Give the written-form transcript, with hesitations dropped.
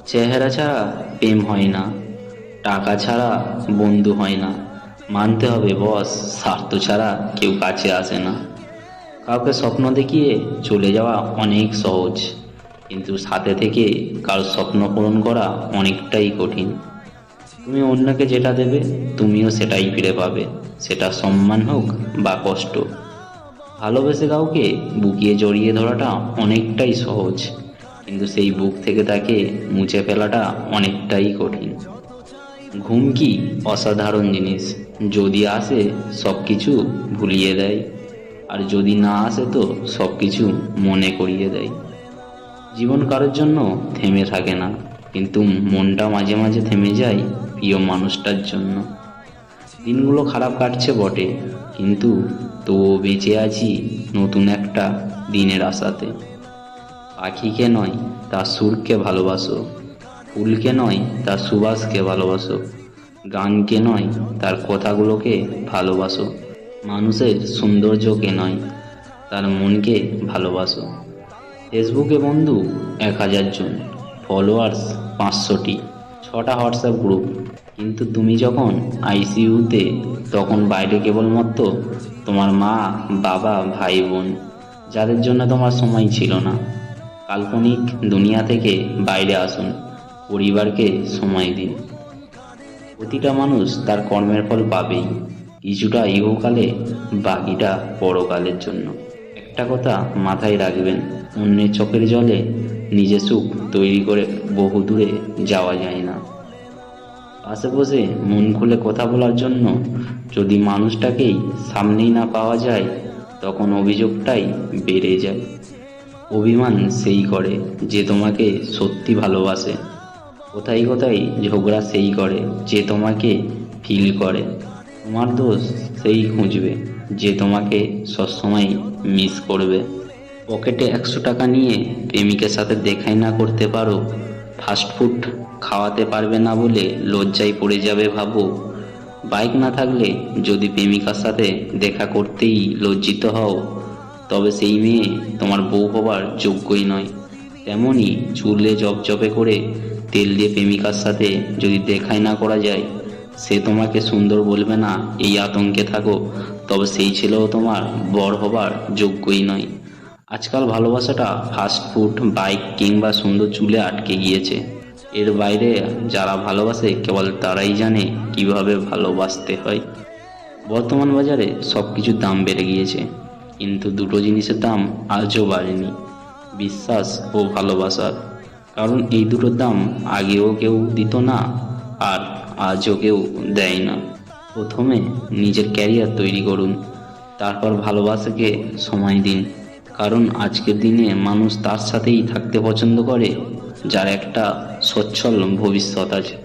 চেহারা ছাড়া প্রেম হয় না, টাকা ছাড়া বন্ধু হয় না। মানতে হবে বস, স্বার্থ ছাড়া কেউ কাছে আসে না। কাউকে স্বপ্ন দেখিয়ে চলে যাওয়া অনেক সহজ, কিন্তু সাথে থেকে কারো স্বপ্ন পূরণ করা অনেকটাই কঠিন। তুমি অন্যকে যেটা দেবে, তুমিও সেটাই ফিরে পাবে, সেটা সম্মান হোক বা কষ্ট। ভালোবেসে কাউকে বুকিয়ে জড়িয়ে ধরাটা অনেকটাই সহজ, কিন্তু সেই বুক থেকে তাকে মুছে ফেলাটা অনেকটাই কঠিন। ঘুম কি অসাধারণ জিনিস, যদি আসে সব কিছু ভুলিয়ে দেয়, আর যদি না আসে তো সব কিছু মনে করিয়ে দেয়। জীবন কারোর জন্য থেমে থাকে না, কিন্তু মনটা মাঝে মাঝে থেমে যায় প্রিয় মানুষটার জন্য। দিনগুলো খারাপ কাটছে বটে, কিন্তু তবুও বেঁচে আছি নতুন একটা দিনের আশাতে। পাখিকে নয় তার সুরকে ভালোবাসো, ফুলকে নয় তার সুবাসকে ভালোবাসো, গানকে নয় তার কথাগুলোকে ভালোবাসো, মানুষের সৌন্দর্যকে নয় তার মনকে ভালোবাসো। ফেসবুকে বন্ধু 1000 জন, ফলোয়ার্স 500টি, 6টা হোয়াটসঅ্যাপ গ্রুপ, কিন্তু তুমি যখন আইসিইউতে, তখন বাইরে কেবলমাত্র তোমার মা, বাবা, ভাই বোন, যাদের জন্য তোমার সময় ছিল না। কাল্পনিক দুনিয়া থেকে বাইরে আসুন, পরিবারকে সময় দিন। প্রতিটা মানুষ তার কর্মের ফল পাবেই, কিছুটা ইহকালে, বাকিটা পরকালের জন্য। একটা কথা মাথায় রাখবেন, অন্যের চোখের জলে নিজে সুখ তৈরি করে বহু দূরে যাওয়া যায় না। পাশে বসে মন খুলে কথা বলার জন্য যদি মানুষটাকেই সামনেই না পাওয়া যায়, তখন অভিযোগটাই বেড়ে যায়। অভিমান সেই করে যে তোমাকে সত্যি ভালোবাসে, কোথায় কোথায় ঝগড়া সেই করে যে তোমাকে ফিল করে। তোমার দোষ সেই খুঁজবে যে তোমাকে সবসময় মিস করবে। পকেটে 100 টাকা নিয়ে প্রেমিকের সাথে দেখাই না করতে পারো, ফাস্টফুড খাওয়াতে পারবে না বলে লজ্জায় পড়ে যাবে ভাবো। বাইক না থাকলে যদি প্রেমিকার সাথে দেখা করতেই লজ্জিত হও, তবে সেই মেয়ে তোমার বউ হবার যোগ্যই নয়। তেমনই চুলে জপজপে করে তেল দিয়ে প্রেমিকার সাথে যদি দেখাই না করা যায়, সে তোমাকে সুন্দর বলবে না এই আতঙ্কে থাকো, তবে সেই ছেলেও তোমার বর হবার যোগ্যই নয়। আজকাল ভালোবাসাটা ফাস্টফুড, বাইক কিংবা সুন্দর চুলে আটকে গিয়েছে। এর বাইরে যারা ভালোবাসে কেবল তারাই জানে কিভাবে ভালোবাসতে হয়। বর্তমান বাজারে সব কিছুর দাম বেড়ে গিয়েছে, কিন্তু দুটো জিনিসের দাম আজও বাড়েনি, বিশ্বাস ও ভালোবাসার। কারণ এই দুটোর দাম আগেও কেউ দিত না, আর আজও কেউ দেয় না। প্রথমে নিজের ক্যারিয়ার তৈরি করুন, তারপর ভালোবাসাকে সময় দিন। কারণ আজকের দিনে মানুষ তার সাথেই থাকতে পছন্দ করে যার একটা সচ্ছল ভবিষ্যৎ আছে।